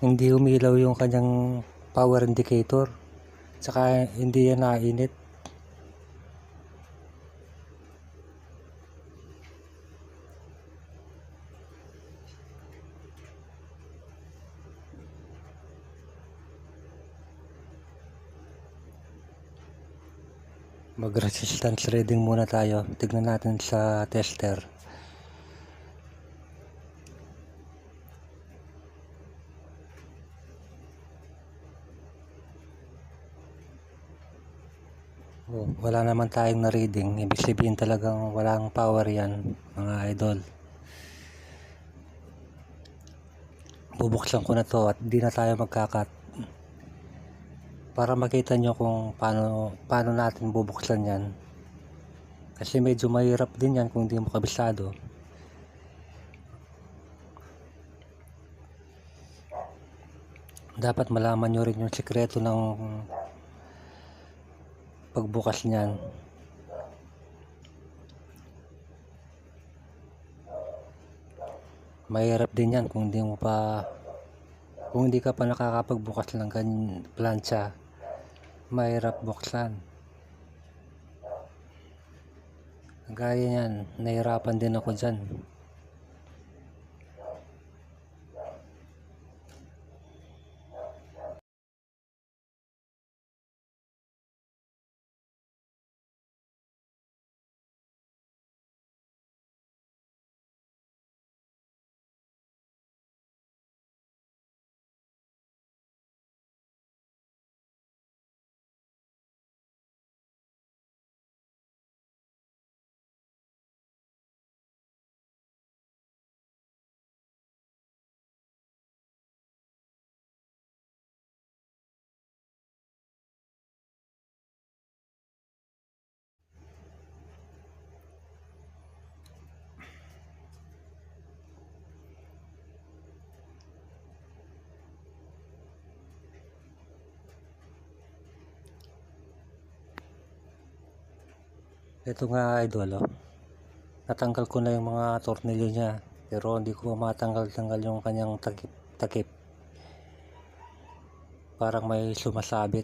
Hindi umilaw yung kanyang power indicator. Tsaka hindi yan nainit. Mag resistance reading muna tayo. Tignan natin sa tester. Oh, wala naman tayong na reading. Ibig sabihin talagang walang power yan, mga idol. Bubuksan ko na to at di na tayo magkakat para makita nyo kung paano natin bubuksan yan, kasi medyo mahirap din yan kung di mo kabisado. Dapat malaman nyo rin yung sikreto ng pagbukas niyan. Mahirap din yan kung hindi ka pa nakakapagbukas ng ganyan plancha. Mahirap buksan. Gaya yan, nahirapan din ako dyan. Ito nga idol, oh. Natanggal ko na yung mga tornilyo niya, pero hindi ko matanggal-tanggal yung kanyang takip. Parang may sumasabit.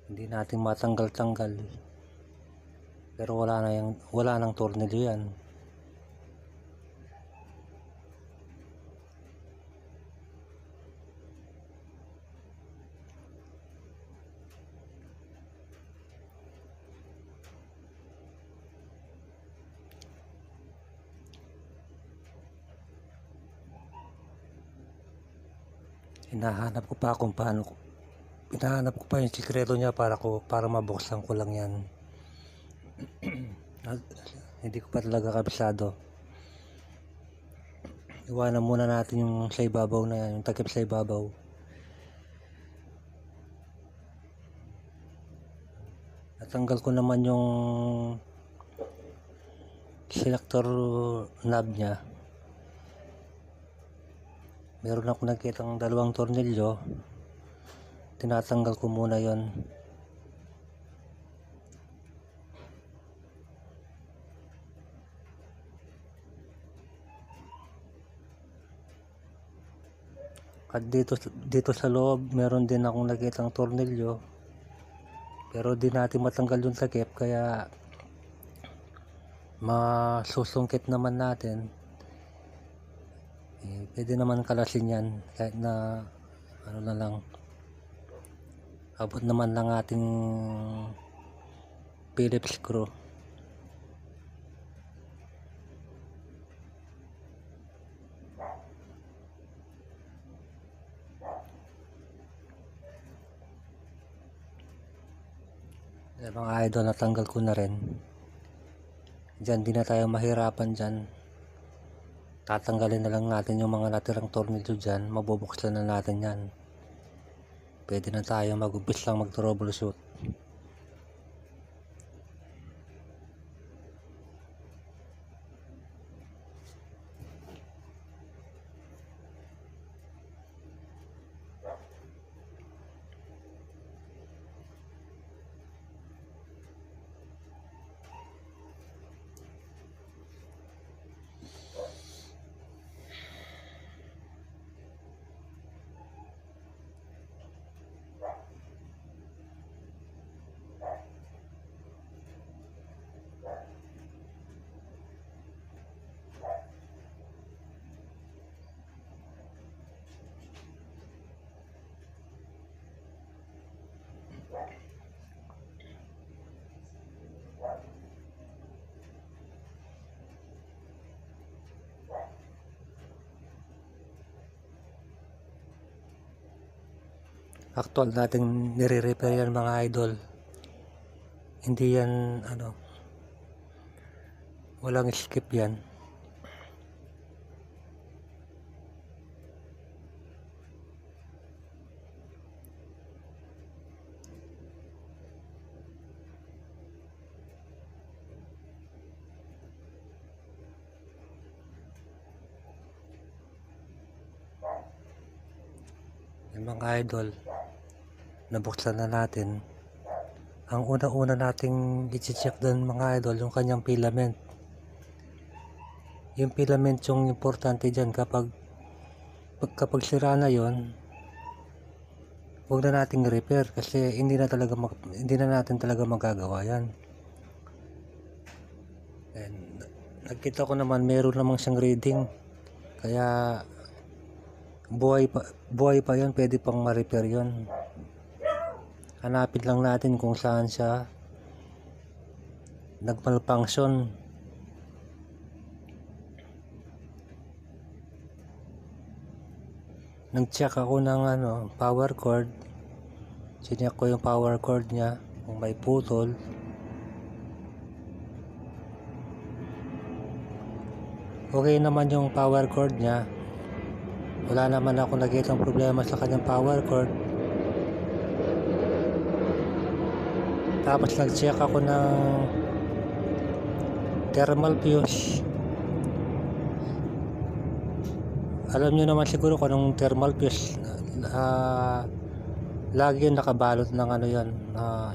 Hindi natin matanggal-tanggal. Pero wala nang tornilyo yan. Hinahanap ko pa yung sikreto niya para mabuksan ko lang yan. Hindi ko pa talaga kabisado. Iwanan muna natin yung sa ibabaw na yan, yung takip sa ibabaw. Natanggal ko naman yung selector knob niya. Meron ako nakitang dalawang tornilyo. Tinatanggal ko muna yon. At dito sa loob meron din akong nakitang tornilyo, pero di natin matanggal yung takip, kaya masusungkit naman natin. Pwede naman kalasin yan kahit na ano na lang, abot naman lang ating Phillips screw. Mga idol, natanggal ko na rin. Diyan di na tayo mahirapan dyan. Tatanggalin na lang natin yung mga natirang tornilyo dyan. Mabubuksan na natin yan. Pwede na tayo mag-umpis lang mag-troubleshoot. Actual nating nire-repair yan mga idol. Hindi yan walang skip yan. Yung mga idol, nabuksan na natin. Ang una-una nating i-check doon mga idol, yung kanyang filament. Yung filament yung importante dyan. Kapag sira na yon, huwag na nating repair kasi hindi na natin talaga magagawa yan. And nakita ko naman meron namang siyang reading, kaya buhay pa yon, pwede pang ma-repair yon. Hanapin lang natin kung saan siya nag-malfunction. Nag-check ako ng power cord. Chinek ko yung power cord niya kung may putol. Okay naman yung power cord niya. Wala naman ako nakitang problema sa kanyang power cord. Tapos nag-check ako ng thermal fuse. Alam nyo naman siguro kung anong thermal fuse. Lagi yun nakabalot ng yan,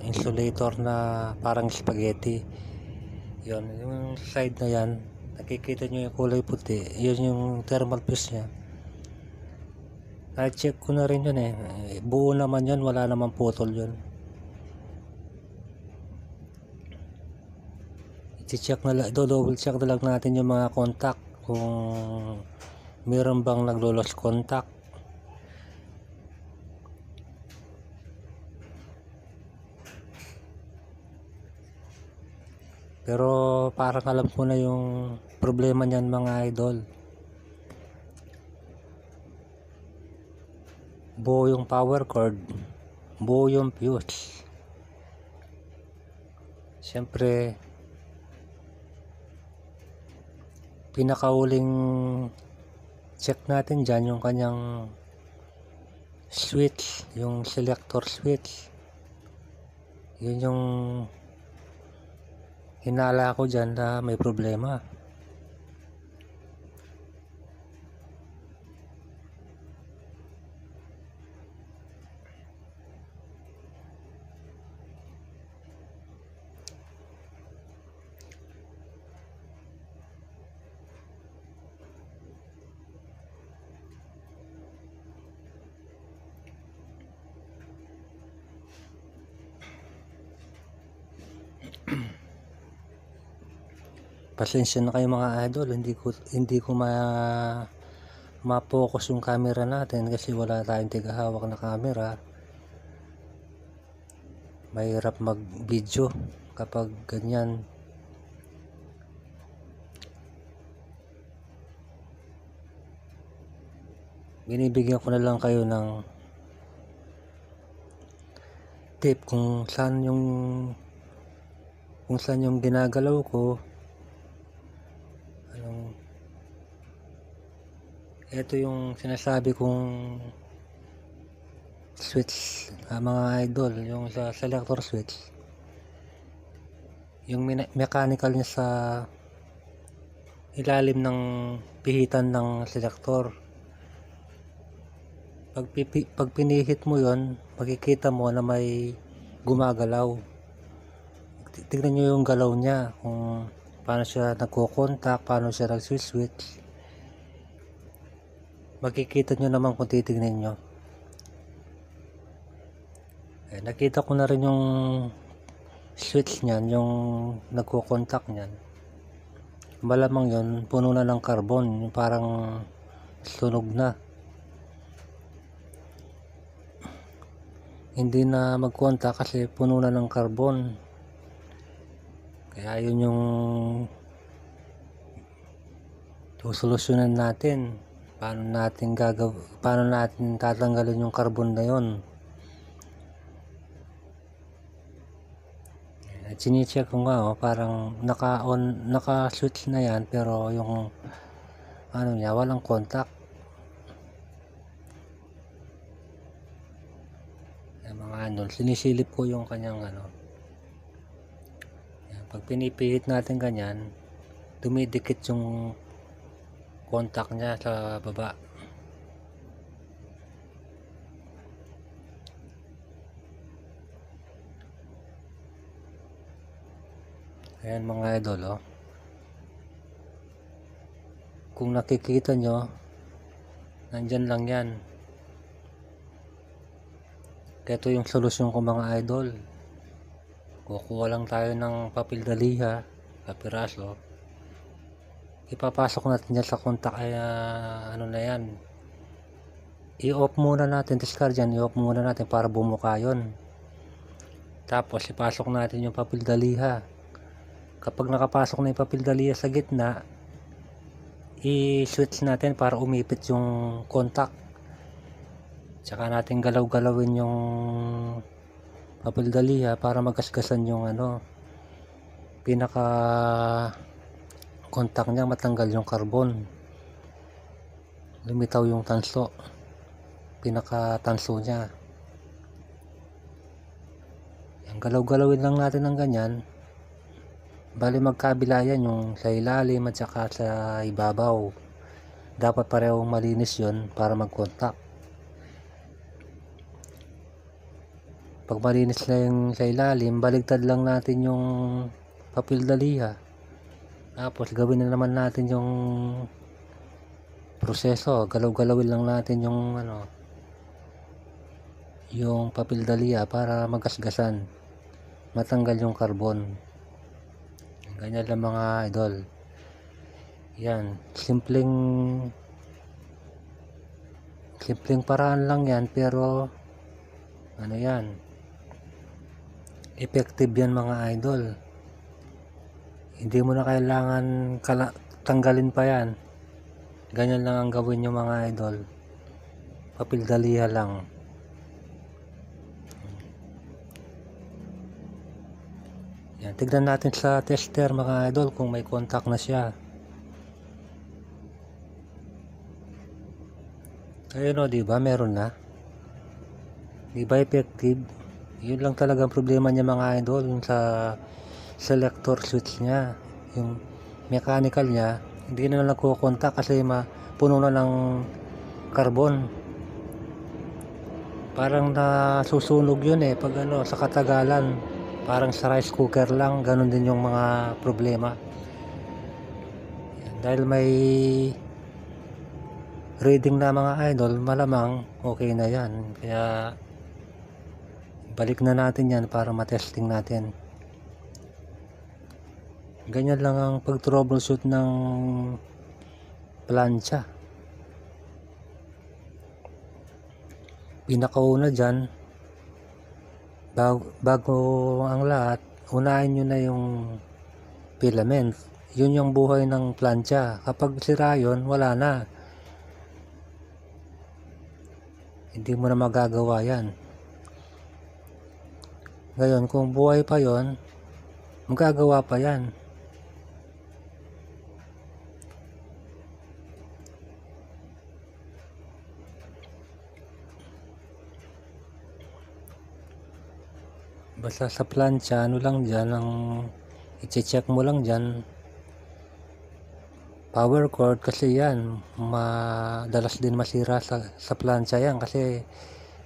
insulator na parang spaghetti. Yun, yung side na yan, nakikita nyo yung kulay puti, yun yung thermal fuse nya. Na-check ko na rin yun buo naman yun, wala naman putol yun. Double check na lang natin yung mga contact kung meron bang naglo-lost contact. Pero parang alam ko na yung problema niyan mga idol. Buo yung power cord, buo yung fuse. Siyempre pinakauling check natin dyan yung kanyang switch, yung selector switch. Yun yung hinala ko dyan na may problema. Pasensya na kayo mga idol, hindi ko ma-focus yung camera natin kasi wala tayong tigahawak na camera. Mahirap mag-video kapag ganyan. Binibigyan ko na lang kayo ng tip kung saan yung ginagalaw ko. Ito yung sinasabi kong switch, mga idol, yung sa selector switch. Yung mechanical niya sa ilalim ng pihitan ng selector. Pag pinihit mo yon, makikita mo na may gumagalaw. Tignan nyo yung galaw niya, kung paano siya nagko-contact, paano siya nag-switch. Makikita nyo naman kung titignan nyo. Nakita ko na rin yung switch niyan, yung nagko-contact niyan. Malamang yun, puno na ng carbon, yung parang sunog na. Hindi na mag-contact kasi puno na ng carbon. Kaya yun yung solusyonan natin. Paano natin tatanggalin yung carbon na yon. Chine-check ko nga, parang naka-on, naka-switch na yan, pero yung ano niya, walang contact. Yan, mga ano, sinisilip ko yung kanyang ano. Yan, pag pinipihit natin ganyan, dumidikit yung contact niya sa baba. Ayan mga idol, kung nakikita nyo, nandyan lang yan. Ito yung solusyon ko mga idol. Kukuha lang tayo ng papel daliha, kapiraso. Ipapasok natin yan sa contact, ano na yan. I-off muna natin, discard yan, i-off muna natin para bumuka yun. Tapos ipasok natin yung papel daliha. Kapag nakapasok na yung papel daliha sa gitna, i-switch natin para umipit yung contact. Tsaka natin galaw-galawin yung papel daliha para magasgasan yung ano, pinaka contact niya, matanggal yung carbon, lumitaw yung tanso, pinaka tanso niya. Yan, galaw-galawin lang natin ng ganyan. Bali magkabila yan, yung sa ilalim at saka sa ibabaw. Dapat parehong malinis yon para mag-contact. Pag malinis na yung sa ilalim, baligtad lang natin yung papel daliha. Tapos gawin na naman natin yung proseso. Galaw-galawin lang natin yung ano, yung papel daliha para magasgasan, matanggal yung carbon. Ganyan lang mga idol. Yan, simpleng paraan lang yan, pero ano yan, effective yan mga idol. Hindi mo na kailangan tanggalin pa yan. Ganyan lang ang gawin nyo mga idol. Papel daliha lang. Yan, tignan natin sa tester mga idol kung may contact na siya. Ayun o, diba? Meron na. Diba effective? Yun lang talaga ang problema niya mga idol, yung sa selector switch niya. Yung mechanical niya, hindi na nagko-contact kasi puno na ng carbon. Parang nasusunog yun pag ano, sa katagalan. Parang sa rice cooker lang, ganun din yung mga problema. Yan, dahil may reading na mga idol, malamang okay na yan. Kaya balik na natin yan para matesting natin. Ganyan lang ang pag-troubleshoot ng plancha. Pinakauna dyan, bago ang lahat, unahin nyo na yung filament. Yun yung buhay ng plancha. Kapag sira yun, wala na. Hindi mo na magagawa yan. Ngayon, kung buhay pa yon, magagawa pa yan. Basta sa plancha, ano lang dyan, ang i-check mo lang dyan, power cord, kasi yan, madalas din masira sa plancha yan, kasi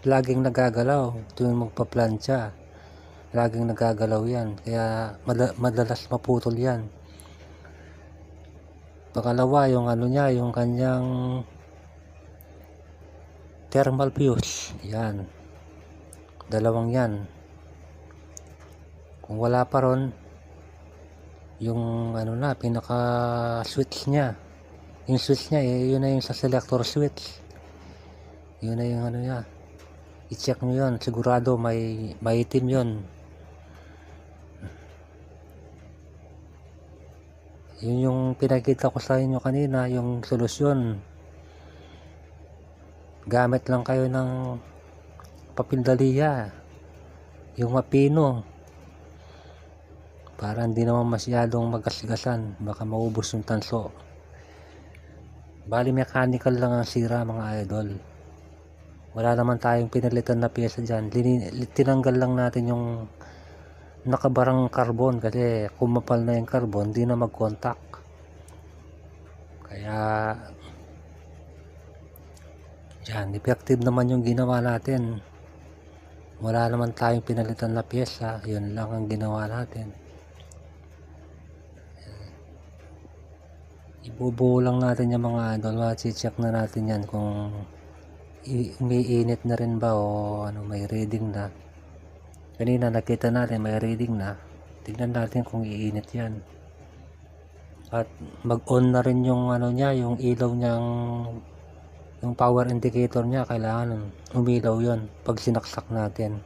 laging nagagalaw tuwing magpa-plancha. Laging nagagalaw yan, kaya madalas maputol yan. Pangalawa, yung ano niya, yung kanyang thermal fuse, yan, dalawang yan. Kung wala pa ron, yung ano na, pinaka switch niya, yung switch niya yun na yung sa selector switch, yun na yung ano niya, i-check nyo yun, sigurado may itim yun. Yun yung pinakita ko sa inyo kanina, yung solusyon. Gamit lang kayo ng papel daliha, yung mapino. para hindi naman masyadong magasgasan, baka maubos yung tanso. Bali mechanical lang ang sira mga idol, wala naman tayong pinalitan na pyesa dyan. Tinanggal lang natin yung nakabarang carbon kasi kumapal na yung carbon, hindi na mag-contact. Kaya yan, effective naman yung ginawa natin. Wala naman tayong pinalitan na pyesa, yun lang ang ginawa natin. Ibubuo lang natin yung mga idol, check na natin yan kung umiinit na rin ba o ano, may reading na. Kanina nakita natin may reading na, tignan natin kung iinit yan. At mag-on na rin yung ano niya, yung ilaw niyang, yung power indicator niya, kailangan umilaw yon pag sinaksak natin.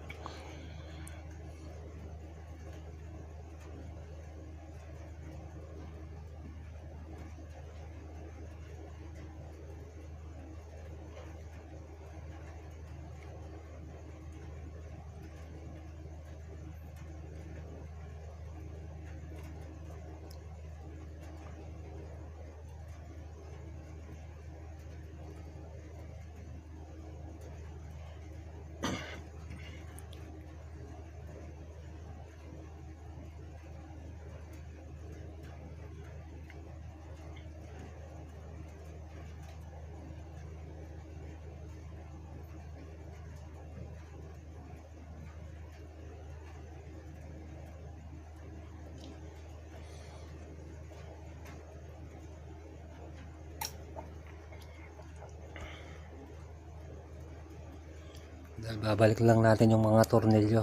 Babalik lang natin yung mga tornilyo.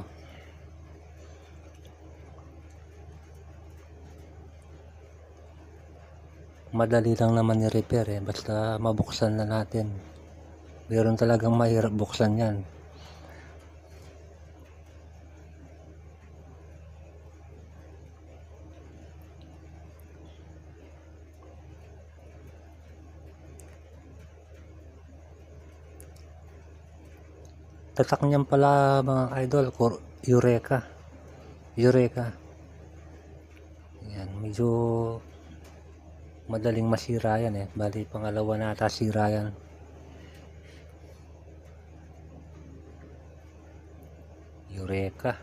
Madali lang naman i-repair basta mabuksan na natin. Meron talagang mahirap buksan yan. Tatak niyan pala mga idol, Eureka. Yan, medyo madaling masira yan bali pangalawa na ata sira yan. Eureka.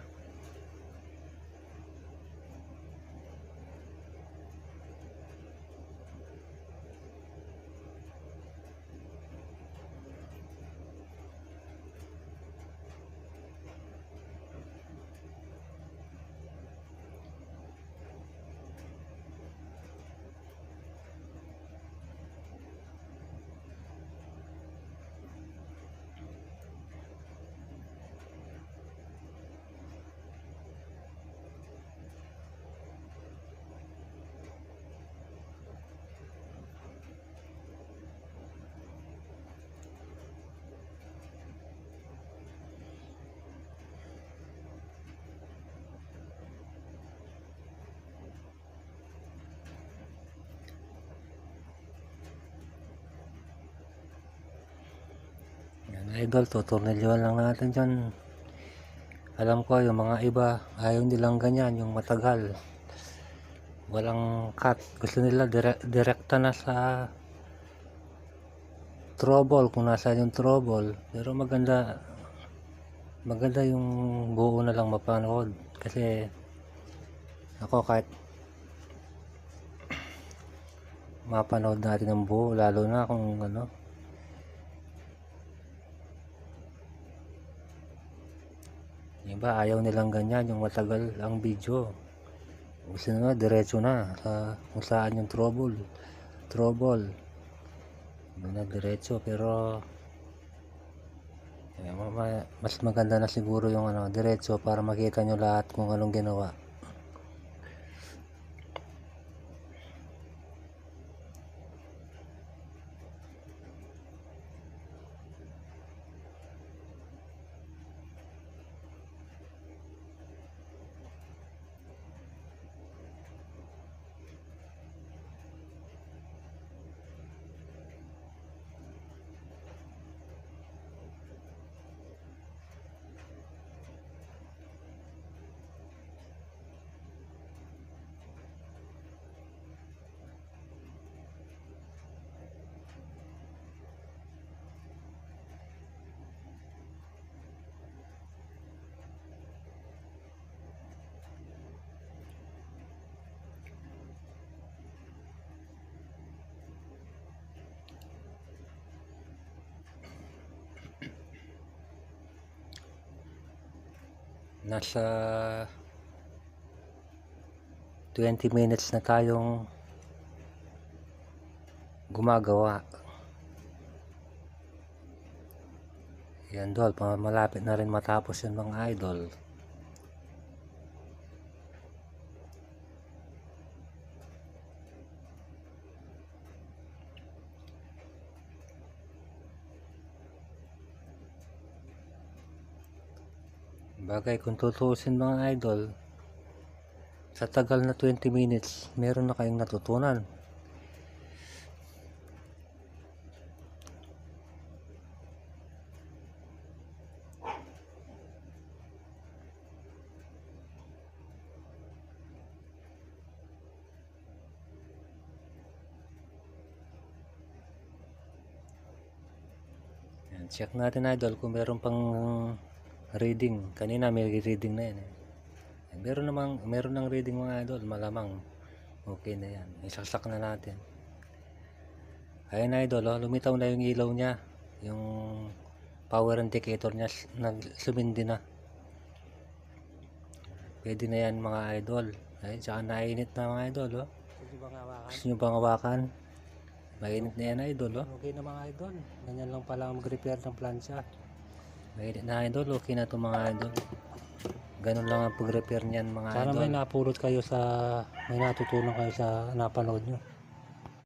Idol, tutornilyoan lang natin dyan. Alam ko yung mga iba ayaw nilang ganyan, yung matagal, walang cut. Gusto nila direkta na sa trouble kung nasaan yung trouble. Pero maganda yung buo na lang mapanood. Kasi ako kahit mapanood natin ang buo, lalo na kung ano, iba ayaw nilang ganyan, yung matagal ang video. Gusto na diretso na sa kung saan yung trouble na diretso. Pero mas maganda na siguro yung ano, diretso para makita nyo lahat kung anong ginawa. nasa 20 minutes na tayong gumagawa. Yan dol, malapit na rin matapos yun mga idol. Bagay kung tutuusin mga idol, sa tagal na 20 minutes, meron na kayong natutunan. Yan, check natin idol kung meron pang reading. Kanina may reading na yan eh. Meron ng reading mga idol, malamang okay na yan. Isaksak na natin. Ayan idol, oh, lumitaw na yung ilaw niya. Yung power indicator niya sumindi na. Pwede na yan mga idol. Ay, tsaka nainit na mga idol, oh. Gusto nyo bang hawakan? Mainit na yan idol, oh. Okay na mga idol. Ganyan lang pala mag-repair ng plancha. Mainit na idol, okay na to mga idol. Ganun lang ang pag-repair niyan mga idol. Sana may napulot kayo may natutunan kayo sa napanood nyo.